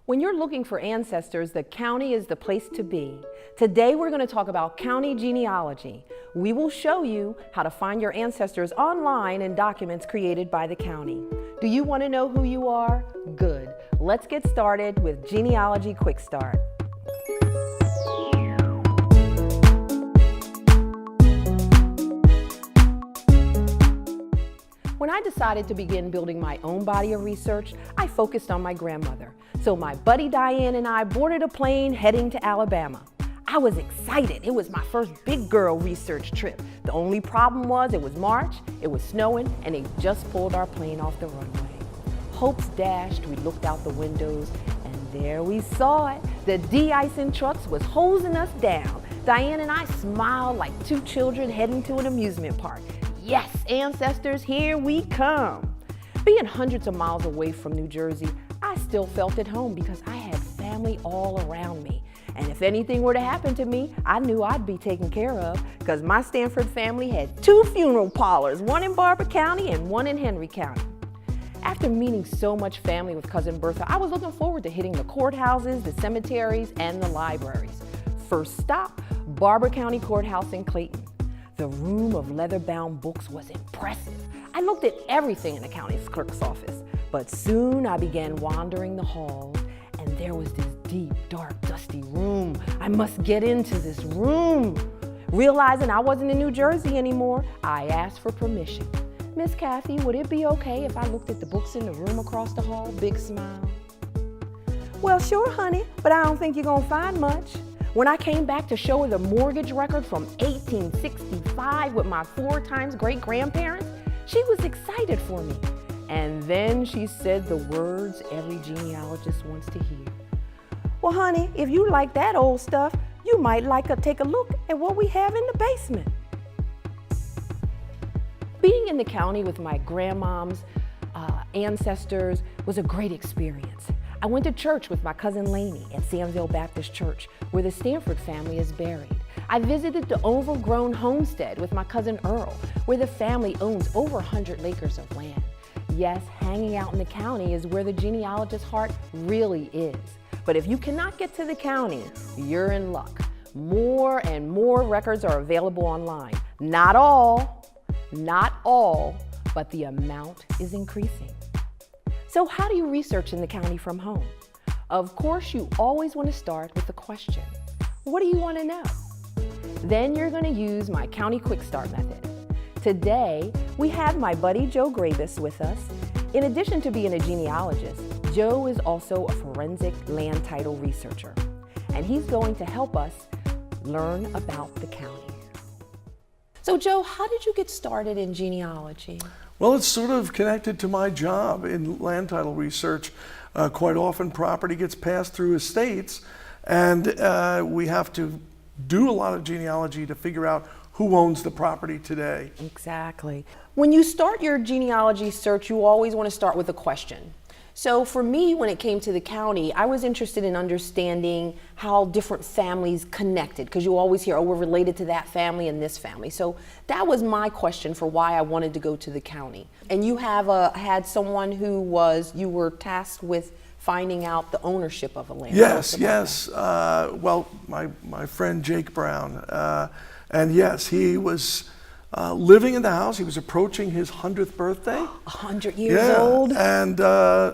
When you're looking for ancestors, the county is the place to be. Today we're going to talk about county genealogy. We will show you how to find your ancestors online in documents created by the county. Do you want to know who you are? Good. Let's get started with Genealogy Quick Start. When I decided to begin building my own body of research, I focused on my grandmother. So my buddy Diane and I boarded a plane heading to Alabama. I was excited. It was my first big girl research trip. The only problem was it was March, it was snowing, and they just pulled our plane off the runway. Hopes dashed, we looked out the windows, and there we saw it. The de-icing trucks was hosing us down. Diane and I smiled like two children heading to an amusement park. Yes, ancestors, here we come. Being hundreds of miles away from New Jersey, I still felt at home because I had family all around me. And if anything were to happen to me, I knew I'd be taken care of because my Stanford family had two funeral parlors, one in Barber County and one in Henry County. After meeting so much family with Cousin Bertha, I was looking forward to hitting the courthouses, the cemeteries, and the libraries. First stop, Barber County Courthouse in Clayton. The room of leather-bound books was impressive. I looked at everything in the county clerk's office, but soon I began wandering the halls, and there was this deep, dark, dusty room. I must get into this room. Realizing I wasn't in New Jersey anymore, I asked for permission. Miss Kathy, would it be okay if I looked at the books in the room across the hall? Big smile. Well, sure, honey, but I don't think you're gonna find much. When I came back to show her the mortgage record from 1865 with my 4 times great-grandparents, she was excited for me. And then she said the words every genealogist wants to hear. Well, honey, if you like that old stuff, you might like to take a look at what we have in the basement. Being in the county with my grandmom's ancestors was a great experience. I went to church with my cousin Laney at Samsville Baptist Church, where the Stanford family is buried. I visited the overgrown homestead with my cousin Earl, where the family owns over 100 acres of land. Yes, hanging out in the county is where the genealogist's heart really is. But if you cannot get to the county, you're in luck. More and more records are available online. Not all, but the amount is increasing. So how do you research in the county from home? Of course, you always want to start with the question, what do you want to know? Then you're going to use my County Quick Start method. Today, we have my buddy Joe Grabus with us. In addition to being a genealogist, Joe is also a forensic land title researcher, and he's going to help us learn about the county. So Joe, how did you get started in genealogy? Well, it's sort of connected to my job in land title research. Quite often property gets passed through estates, and we have to do a lot of genealogy to figure out who owns the property today. Exactly. When you start your genealogy search, you always want to start with a question. So for me, when it came to the county, I was interested in understanding how different families connected, because you always hear, oh, we're related to that family and this family. So that was my question for why I wanted to go to the county. And you have had someone who you were tasked with finding out the ownership of a land. Yes. Well, my friend Jake Brown, and yes, he was living in the house. He was approaching his 100th birthday. 100 years old. And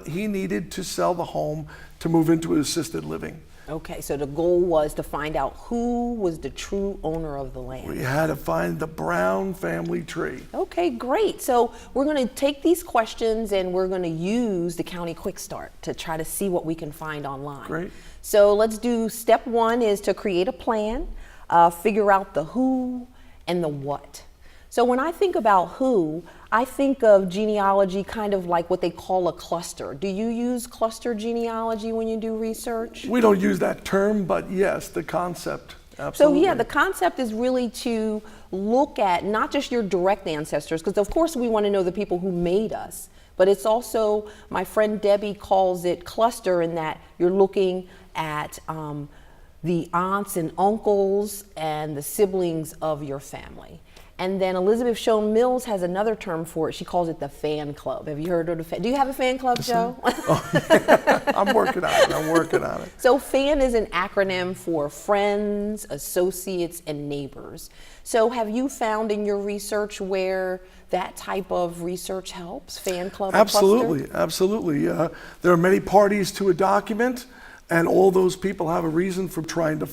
he needed to sell the home to move into assisted living. Okay, so the goal was to find out who was the true owner of the land. We had to find the Brown family tree. Okay, great. So we're going to take these questions and we're going to use the County Quick Start to try to see what we can find online. Great. So let's do step 1 is to create a plan, figure out the who and the what. So when I think about who, I think of genealogy kind of like what they call a cluster. Do you use cluster genealogy when you do research? We don't use that term, but yes, the concept, absolutely. So yeah, the concept is really to look at not just your direct ancestors, because of course we want to know the people who made us, but it's also, my friend Debbie calls it cluster, in that you're looking at the aunts and uncles and the siblings of your family. And then Elizabeth Shown Mills has another term for it. She calls it the fan club. Have you heard of the fan? Do you have a fan club, Joe? I'm working on it. So FAN is an acronym for Friends, Associates, and Neighbors. So have you found in your research where that type of research helps, fan club? Absolutely, absolutely. There are many parties to a document, and all those people have a reason for trying to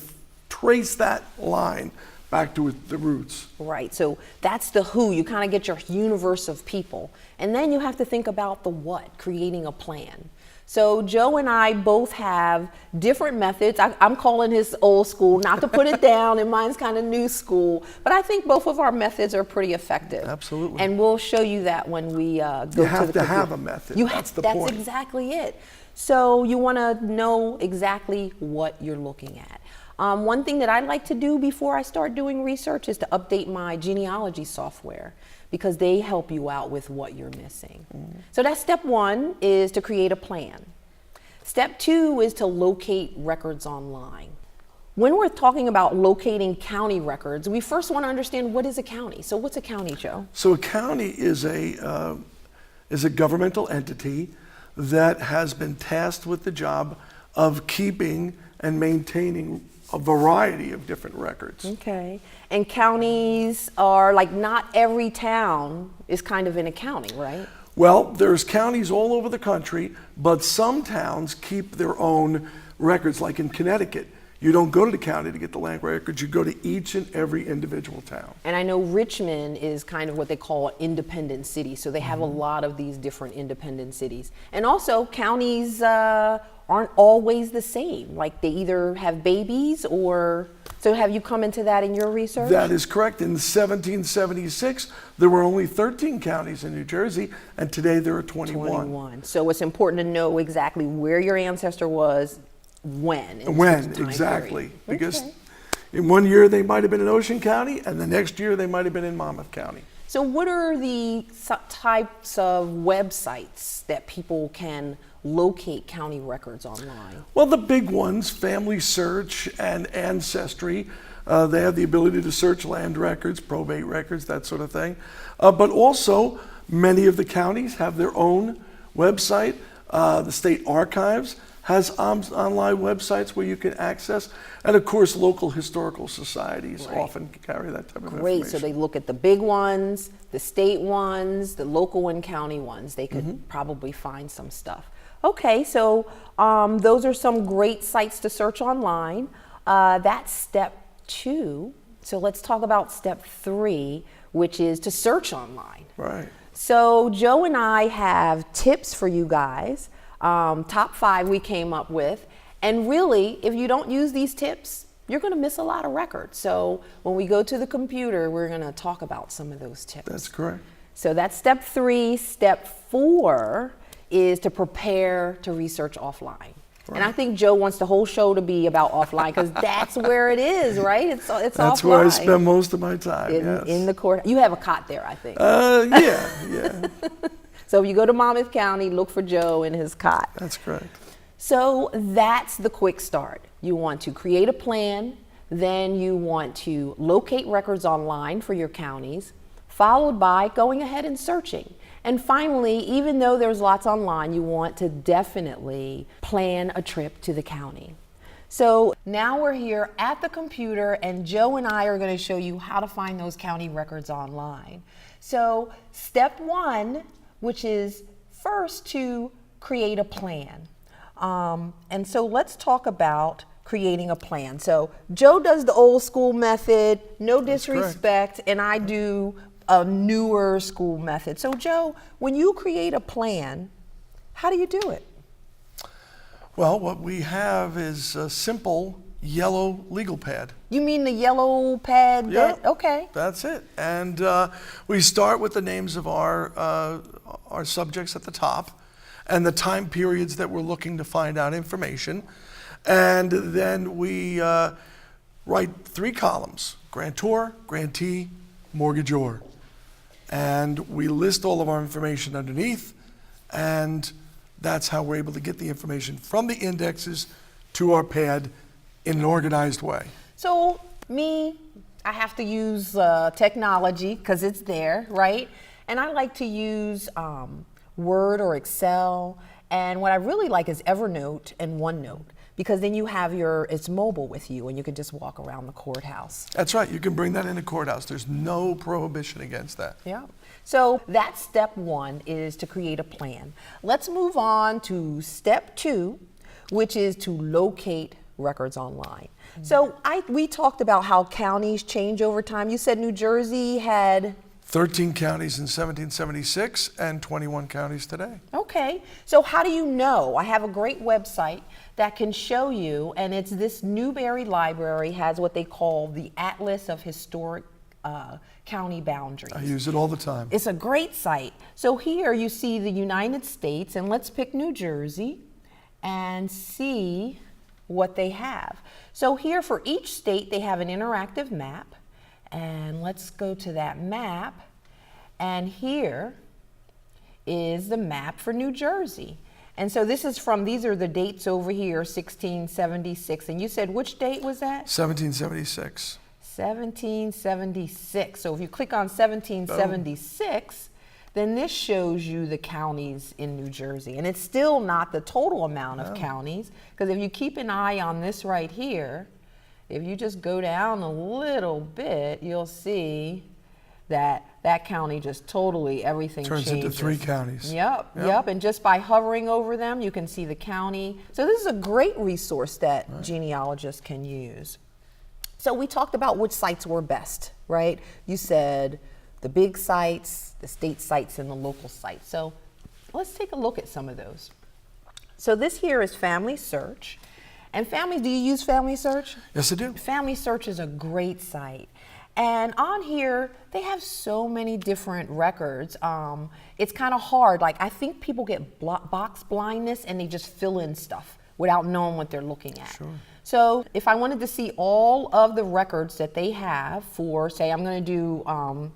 trace that line back to the roots. Right, so that's the who. You kind of get your universe of people. And then you have to think about the what, creating a plan. So Joe and I both have different methods. I'm calling his old school, not to put it down, and mine's kind of new school. But I think both of our methods are pretty effective. Absolutely. And we'll show you that when we go to the You have to computer. have a method. That's the point. That's exactly it. So you want to know exactly what you're looking at. One thing that I like to do before I start doing research is to update my genealogy software, because they help you out with what you're missing. So that's step one, is to create a plan. Step two is to locate records online. When we're talking about locating county records, we first want to understand, what is a county? So what's a county, Joe? So a county is a governmental entity that has been tasked with the job of keeping and maintaining a variety of different records. Okay. And counties are like, not every town is kind of in a county, right? Well, there's counties all over the country, but some towns keep their own records. Like in Connecticut, you don't go to the county to get the land records, you go to each and every individual town. And I know Richmond is kind of what they call an independent city, so they have a lot of these different independent cities. And also, counties aren't always the same. Like, they either have babies or... So have you come into that in your research? That is correct. In 1776, there were only 13 counties in New Jersey, and today there are 21. So it's important to know exactly where your ancestor was, when. Exactly. Because in one year they might have been in Ocean County, and the next year they might have been in Monmouth County. So what are the types of websites that people can locate county records online? Well, the big ones, Family Search and Ancestry, they have the ability to search land records, probate records, that sort of thing. But also, many of the counties have their own website. The state archives has online websites where you can access, and of course local historical societies often carry that type of information. Great, so they look at the big ones, the state ones, the local and county ones. They could probably find some stuff. Okay, so those are some great sites to search online. That's step two. So let's talk about step three, which is to search online. Right. So Joe and I have tips for you guys. Top 5 we came up with, and really, if you don't use these tips, you're going to miss a lot of records. So when we go to the computer, we're going to talk about some of those tips. That's correct. So that's step 3. Step 4 is to prepare to research offline. Right. And I think Joe wants the whole show to be about offline, because that's where it is, right? It's that's offline. That's where I spend most of my time. In the court. You have a cot there, I think. Yeah. So if you go to Monmouth County, look for Joe in his cot. That's correct. So that's the quick start. You want to create a plan, then you want to locate records online for your counties, followed by going ahead and searching. And finally, even though there's lots online, you want to definitely plan a trip to the county. So now we're here at the computer, and Joe and I are going to show you how to find those county records online. So step 1, which is first to create a plan. And so let's talk about creating a plan. So Joe does the old school method, no disrespect, and I do a newer school method. So Joe, when you create a plan, how do you do it? Well, what we have is a simple yellow legal pad. You mean the yellow pad? Yeah, Okay. That's it. And we start with the names of our subjects at the top and the time periods that we're looking to find out information. And then we write 3 columns: grantor, grantee, mortgagor. And we list all of our information underneath, and that's how we're able to get the information from the indexes to our pad in an organized way. So me, I have to use technology because it's there, right? And I like to use Word or Excel. And what I really like is Evernote and OneNote, because then you have it's mobile with you and you can just walk around the courthouse. That's right. You can bring that in the courthouse. There's no prohibition against that. Yeah. So that's step one, is to create a plan. Let's move on to step two, which is to locate records online. So we talked about how counties change over time. You said New Jersey had 13 counties in 1776 and 21 counties today. Okay, so how do you know? I have a great website that can show you, and it's this Newberry Library has what they call the Atlas of Historic County Boundaries. I use it all the time. It's a great site. So here you see the United States, and let's pick New Jersey and see what they have. So here for each state, they have an interactive map. And let's go to that map. And here is the map for New Jersey. And so these are the dates over here, 1676. And you said which date was that? 1776. 1776. So if you click on 1776, then this shows you the counties in New Jersey. And it's still not the total amount of counties, because if you keep an eye on this right here, if you just go down a little bit, you'll see that that county just totally, everything turns changes. into 3 counties. Yep. And just by hovering over them, you can see the county. So this is a great resource that genealogists can use. So we talked about which sites were best, right? You said the big sites, the state sites, and the local sites. So let's take a look at some of those. So this here is Family Search. And do you use Family Search? Yes, I do. Family Search is a great site. And on here, they have so many different records. It's kind of hard. Like, I think people get box blindness and they just fill in stuff without knowing what they're looking at. Sure. So if I wanted to see all of the records that they have for, say, I'm going to do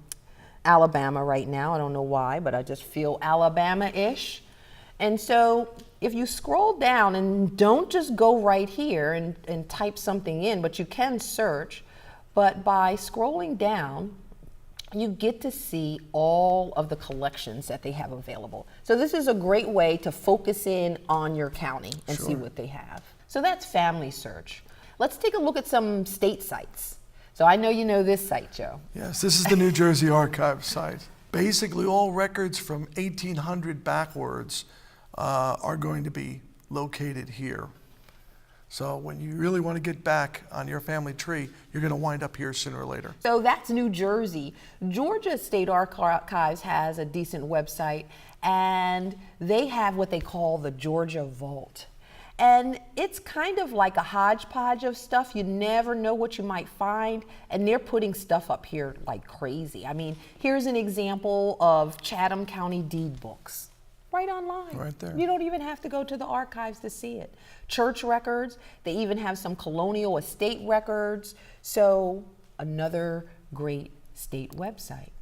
Alabama right now. I don't know why, but I just feel Alabama-ish. And so if you scroll down, and don't just go right here and type something in, but you can search, but by scrolling down, you get to see all of the collections that they have available. So this is a great way to focus in on your county and see what they have. So that's Family Search. Let's take a look at some state sites. So I know you know this site, Joe. Yes, this is the New Jersey Archive site. Basically, all records from 1800 backwards are going to be located here. So when you really want to get back on your family tree, you're going to wind up here sooner or later. So that's New Jersey. Georgia State Archives has a decent website, and they have what they call the Georgia Vault. And it's kind of like a hodgepodge of stuff. You never know what you might find, and they're putting stuff up here like crazy. I mean, here's an example of Chatham County deed books. Right online. Right there. You don't even have to go to the archives to see it. Church records, they even have some colonial estate records. So another great state website.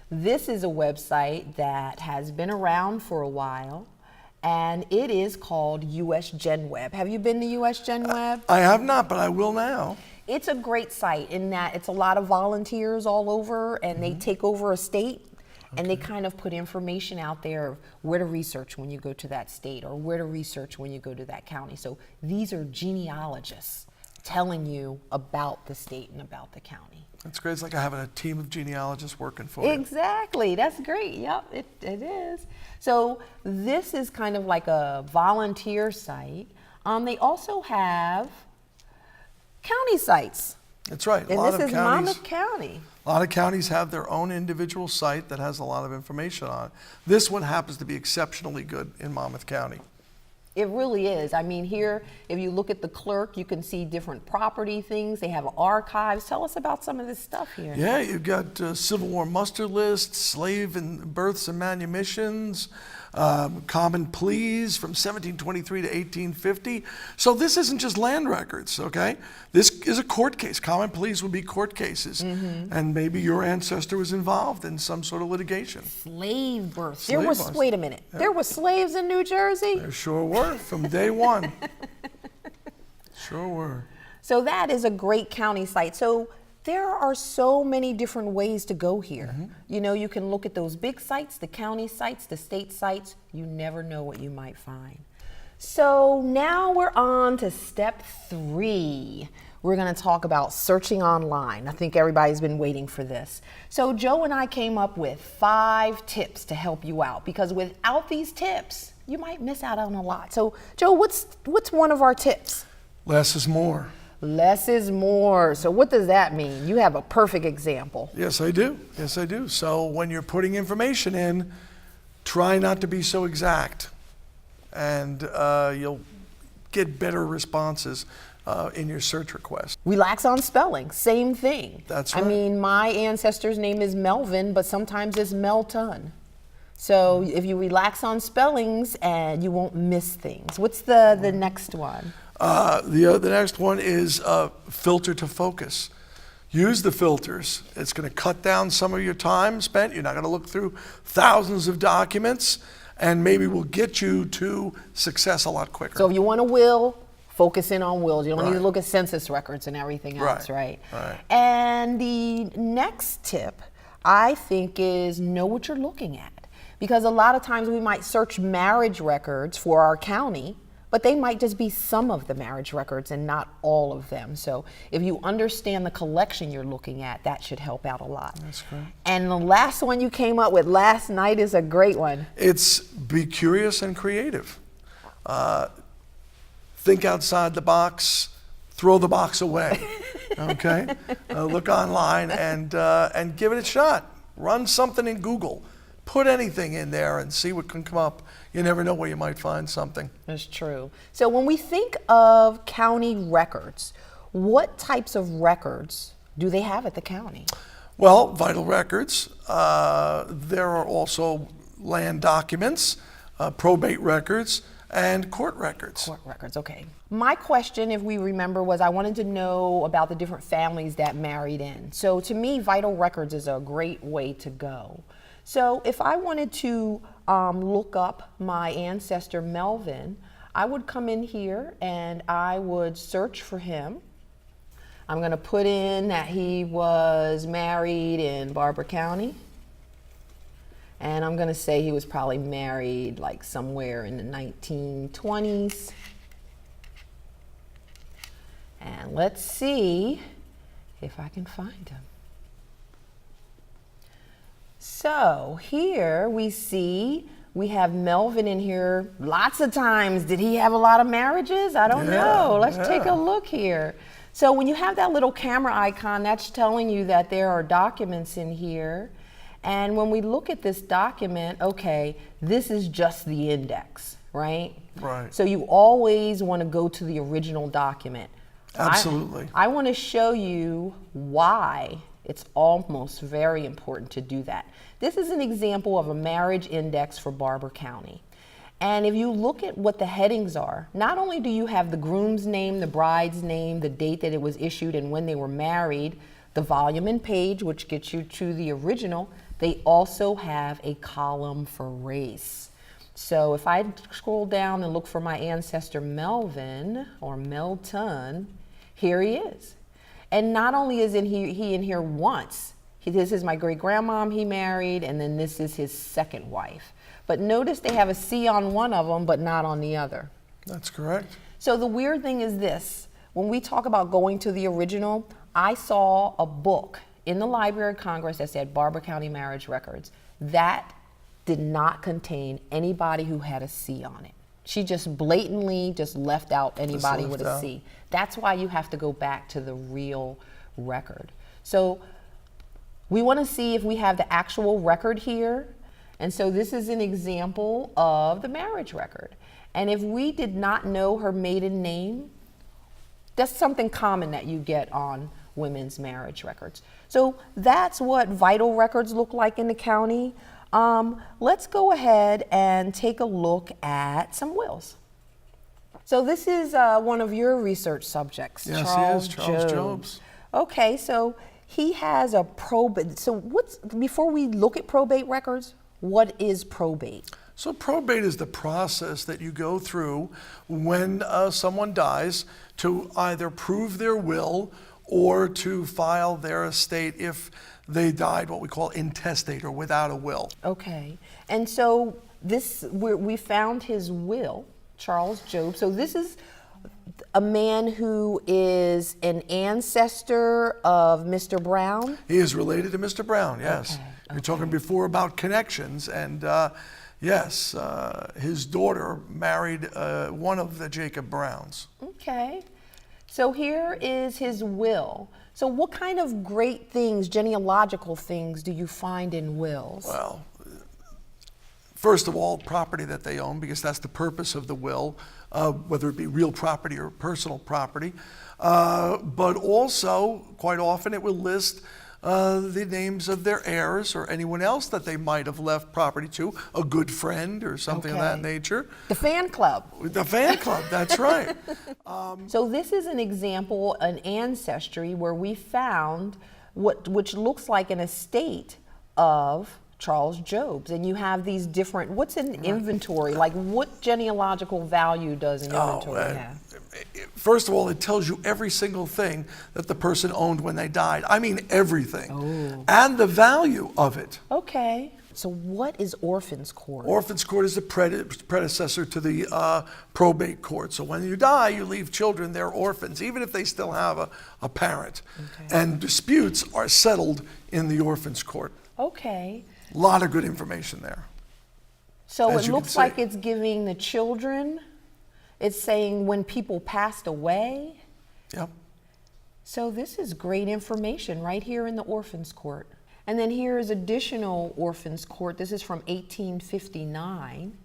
This is a website that has been around for a while, and it is called US GenWeb. Have you been to US GenWeb? I have not, but I will now. It's a great site in that it's a lot of volunteers all over, and they take over a state. And they kind of put information out there of where to research when you go to that state, or where to research when you go to that county. So these are genealogists telling you about the state and about the county. That's great. It's like having a team of genealogists working for you. Exactly. That's great. Yep, it is. So this is kind of like a volunteer site. They also have county sites. That's right. And this is Monmouth County. A lot of counties have their own individual site that has a lot of information on it. This one happens to be exceptionally good in Monmouth County. It really is. I mean, here, if you look at the clerk, you can see different property things. They have archives. Tell us about some of this stuff here. Yeah, you've got Civil War muster lists, slave and births and manumissions, common pleas from 1723 to 1850. So this isn't just land records, okay? This is a court case. Common pleas would be court cases. And maybe your ancestor was involved in some sort of litigation. Slave births. Births. Wait a minute. Yeah. There were slaves in New Jersey? There sure were from day one. Sure were. So that is a great county site. So there are so many different ways to go here. You know, you can look at those big sites, the county sites, the state sites. You never know what you might find. So now we're on to step 3. We're going to talk about searching online. I think everybody's been waiting for this. So Joe and I came up with 5 tips to help you out, because without these tips, you might miss out on a lot. So Joe, what's one of our tips? Less is more. Less is more. So what does that mean? You have a perfect example. Yes, I do. Yes, I do. So when you're putting information in, try not to be so exact, and you'll get better responses in your search request. Relax on spelling, same thing. That's right. I mean, my ancestor's name is Melvin, but sometimes it's Melton. So if you relax on spellings, and you won't miss things. What's the next one? The next one is filter to focus. Use the filters. It's going to cut down some of your time spent. You're not going to look through thousands of documents, and maybe will get you to success a lot quicker. So if you want a will, focus in on wills. You don't need to Right. look at census records and everything else, right? Right. And the next tip, I think, is know what you're looking at. Because a lot of times we might search marriage records for our county, but they might just be some of the marriage records and not all of them. So if you understand the collection you're looking at, that should help out a lot. That's correct. And the last one you came up with last night is a great one. It's be curious and creative. Think outside the box, throw the box away. Okay? Look online and give it a shot. Run something in Google. Put anything in there and see what can come up. You never know where you might find something. That's true. So when we think of county records, what types of records do they have at the county? Well, vital records. There are also land documents, probate records, and court records. Court records, okay. My question, if we remember, was I wanted to know about the different families that married in. So to me, vital records is a great way to go. So if I wanted to look up my ancestor Melvin, I would come in here and I would search for him. I'm going to put in that he was married in Barber County. And I'm going to say he was probably married like somewhere in the 1920s. And let's see if I can find him. So here we see we have Melvin in here lots of times. Did he have a lot of marriages? I don't know. Let's take a look here. So when you have that little camera icon, that's telling you that there are documents in here. And when we look at this document, okay, this is just the index, right? Right. So you always want to go to the original document. Absolutely. I want to show you why it's almost very important to do that. This is an example of a marriage index for Barber County. And if you look at what the headings are, not only do you have the groom's name, the bride's name, the date that it was issued and when they were married, the volume and page, which gets you to the original, they also have a column for race. So if I scroll down and look for my ancestor Melvin or Melton, here he is. And not only is he in here once, this is my great-grandmom he married, and then this is his second wife. But notice they have a C on one of them, but not on the other. That's correct. So the weird thing is this. When we talk about going to the original, I saw a book in the Library of Congress that said Barber County Marriage Records. That did not contain anybody who had a C on it. She just blatantly just left out anybody with a C. That's why you have to go back to the real record. So we want to see if we have the actual record here. And so this is an example of the marriage record. And if we did not know her maiden name, that's something common that you get on women's marriage records. So that's what vital records look like in the county. Let's go ahead and take a look at some wills. So this is one of your research subjects, Yes, Charles he is, Charles Jobes. Jobes. Okay, so he has a probate. So before we look at probate records, what is probate? So probate is the process that you go through when someone dies to either prove their will or to file their estate if they died what we call intestate or without a will. Okay. And so we found his will, Charles Job. So this is a man who is an ancestor of Mr. Brown? He is related to Mr. Brown, yes. Okay. You're talking before about connections, and yes, his daughter married one of the Jacob Browns. Okay. So here is his will. So what kind of great things, genealogical things, do you find in wills? Well, first of all, property that they own, because that's the purpose of the will, whether it be real property or personal property. But also, quite often, it will list the names of their heirs or anyone else that they might have left property to, a good friend or something of that nature. The fan club. The fan club, that's right. So this is an example, an ancestry, where we found which looks like an estate of Charles Job's, and you have these different, what's an inventory? Like what genealogical value does an inventory have? First of all, it tells you every single thing that the person owned when they died. I mean everything. Oh. And the value of it. Okay. So what is Orphan's Court? Orphan's Court is the predecessor to the probate court. So when you die, you leave children, they're orphans, even if they still have a parent. Okay. And disputes are settled in the Orphan's Court. Okay. A lot of good information there. So As it you looks can like see. it's giving the children, it's saying when people passed away. Yep. So this is great information right here in the Orphan's Court. And then here is additional Orphan's Court. This is from 1859.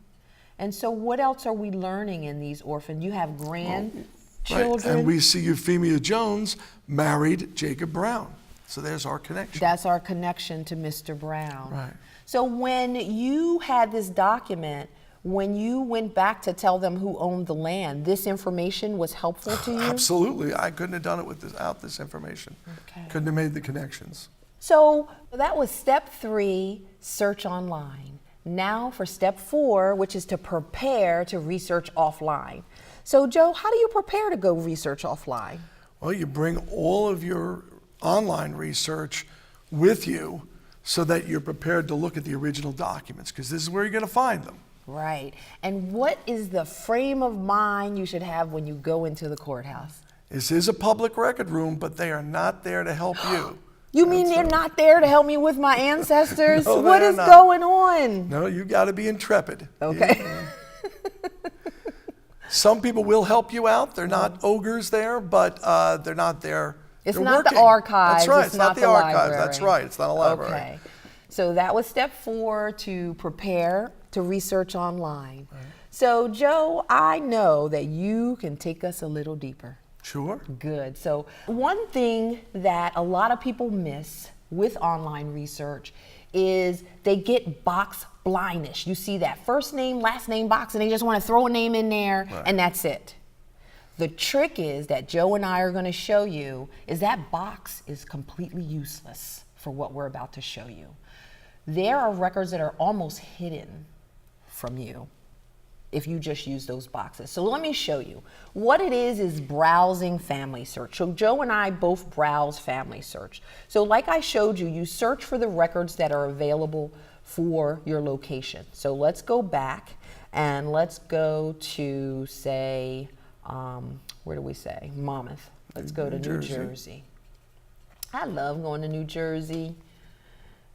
And so what else are we learning in these orphans? You have grandchildren. Right. And we see Euphemia Jones married Jacob Brown. So there's our connection. That's our connection to Mr. Brown. Right. So when you had this document, when you went back to tell them who owned the land, this information was helpful to you? Absolutely. I couldn't have done it without this information. Okay. Couldn't have made the connections. So that was step 3, search online. Now for step 4, which is to prepare to research offline. So Joe, how do you prepare to go research offline? Well, you bring all of your online research with you so that you're prepared to look at the original documents, because this is where you're going to find them. Right. And what is the frame of mind you should have when you go into the courthouse? This is a public record room, but they are not there to help you. You mean they're not there to help me with my ancestors? No, what they're is not. going on? No, you got to be intrepid. Okay. Some people will help you out. They're not ogres there, but they're not there. It's They're not working. the archives. That's right. It's not the the archives. library. That's right. It's not a library. Okay. So that was step 4, to prepare to research online. Right. So Joe, I know that you can take us a little deeper. Sure. Good. So one thing that a lot of people miss with online research is they get box blindness. You see that first name, last name box, and they just want to throw a name in there, and that's it. The trick is that Joe and I are going to show you is that box is completely useless for what we're about to show you. There are records that are almost hidden from you if you just use those boxes. So let me show you. What it is browsing family search. So Joe and I both browse family search. So like I showed you, you search for the records that are available for your location. So let's go back and let's go to, say, where do we say? Monmouth. Let's go to New Jersey. I love going to New Jersey.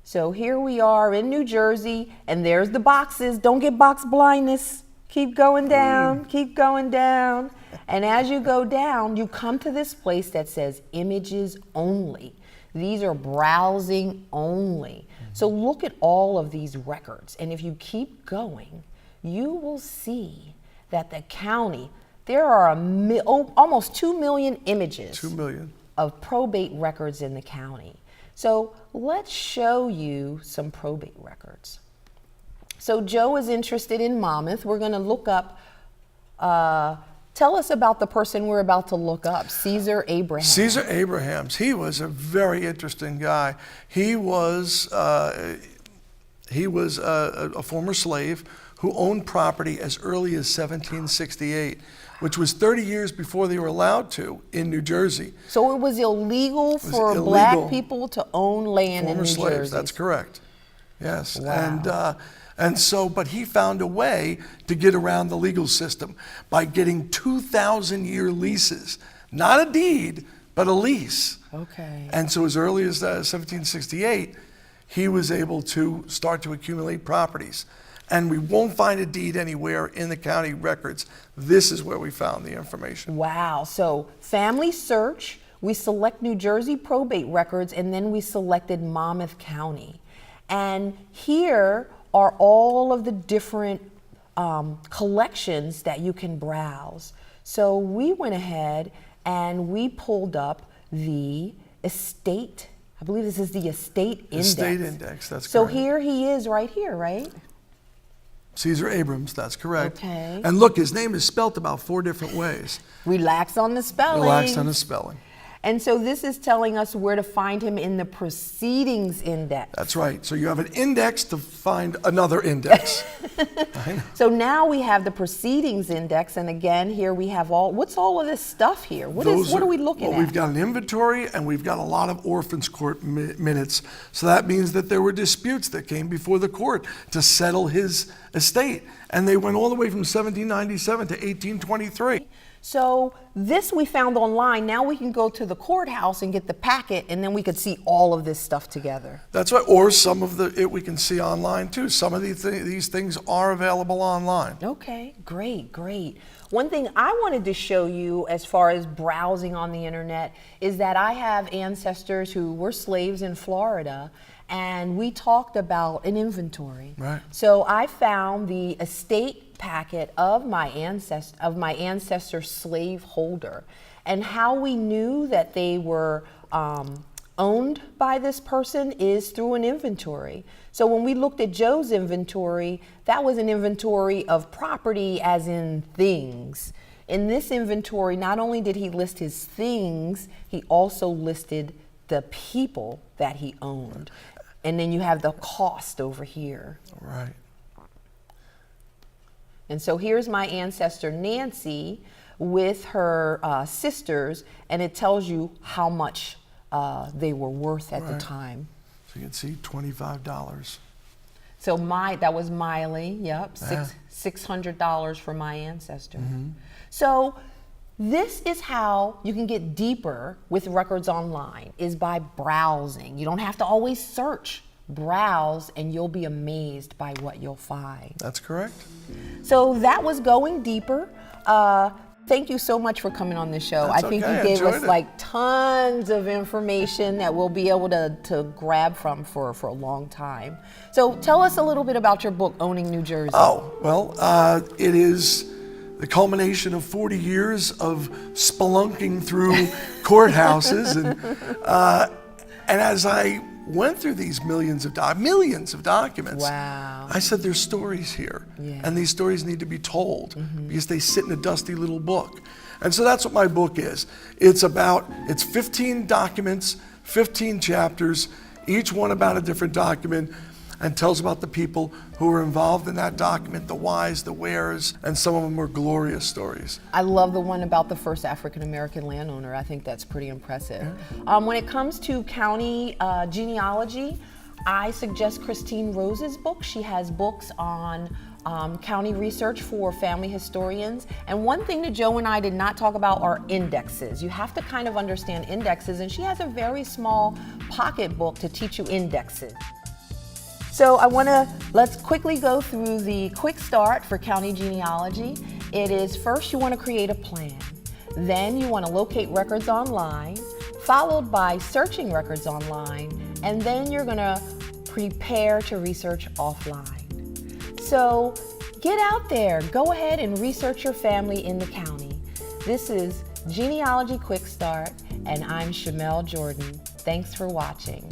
So here we are in New Jersey, and there's the boxes. Don't get box blindness. Keep going down, keep going down. And as you go down, you come to this place that says images only. These are browsing only. So look at all of these records. And if you keep going, you will see that the county, there are almost 2 million images 2 million. of probate records in the county. So let's show you some probate records. So Joe is interested in Monmouth. We're going to look up, tell us about the person we're about to look up, Caesar Abrams. Caesar Abrams, he was a very interesting guy. He was a former slave who owned property as early as 1768, which was 30 years before they were allowed to in New Jersey. So it was illegal for illegal. black people to own land in New Former slaves, Jersey. that's correct. Yes. Wow. And so, but he found a way to get around the legal system by getting 2,000-year leases. Not a deed, but a lease. Okay. And so as early as 1768, he was able to start to accumulate properties. And we won't find a deed anywhere in the county records. This is where we found the information. Wow. So family search, we select New Jersey probate records, and then we selected Monmouth County. And here are all of the different collections that you can browse. So we went ahead and we pulled up the estate. I believe this is the estate index. Estate index, that's so correct. So here he is right here, right? Caesar Abrams, that's correct. Okay. And look, his name is spelt about 4 different ways. Relax on the spelling. Relax on the spelling. And so this is telling us where to find him in the proceedings index. That's right. So you have an index to find another index. So now we have the proceedings index, and again, here we have what's all of this stuff here? What are we looking at? We've got an inventory, and we've got a lot of Orphan Court minutes. So that means that there were disputes that came before the court to settle his estate. And they went all the way from 1797 to 1823. So this we found online. Now we can go to the courthouse and get the packet, and then we could see all of this stuff together. That's right. Or some of it we can see online too. Some of these things are available online. Okay, great, great. One thing I wanted to show you as far as browsing on the internet is that I have ancestors who were slaves in Florida, and we talked about an inventory. Right. So I found the estate packet of my ancestor slave holder, and how we knew that they were owned by this person is through an inventory. So when we looked at Joe's inventory, that was an inventory of property as in things. In this inventory, not only did he list his things, he also listed the people that he owned. And then you have the cost over here. Right. And so here's my ancestor Nancy with her sisters, and it tells you how much they were worth at the time. So you can see $25. So that was Miley, yep, Yeah. $600 for my ancestor. Mm-hmm. So this is how you can get deeper with records online, is by browsing. You don't have to always search. Browse, and you'll be amazed by what you'll find. That's correct. So that was going deeper. Thank you so much for coming on this show. That's I think okay. you gave us Enjoyed it. like tons of information that we'll be able to grab from for a long time. So tell us a little bit about your book, Owning New Jersey. Oh, well, it is the culmination of 40 years of spelunking through courthouses, and as I went through these millions of documents, Wow. I said there's stories here, Yeah. and these stories need to be told because they sit in a dusty little book. And so that's what my book is. It's 15 documents, 15 chapters, each one about a different document, and tells about the people who were involved in that document, the whys, the wheres, and some of them were glorious stories. I love the one about the first African-American landowner. I think that's pretty impressive. When it comes to county genealogy, I suggest Christine Rose's book. She has books on county research for family historians. And one thing that Joe and I did not talk about are indexes. You have to kind of understand indexes, and she has a very small pocket book to teach you indexes. So let's quickly go through the quick start for county genealogy. It is, first you want to create a plan. Then you want to locate records online, followed by searching records online, and then you're going to prepare to research offline. So get out there, go ahead and research your family in the county. This is Genealogy Quick Start, and I'm Shamel Jordan. Thanks for watching.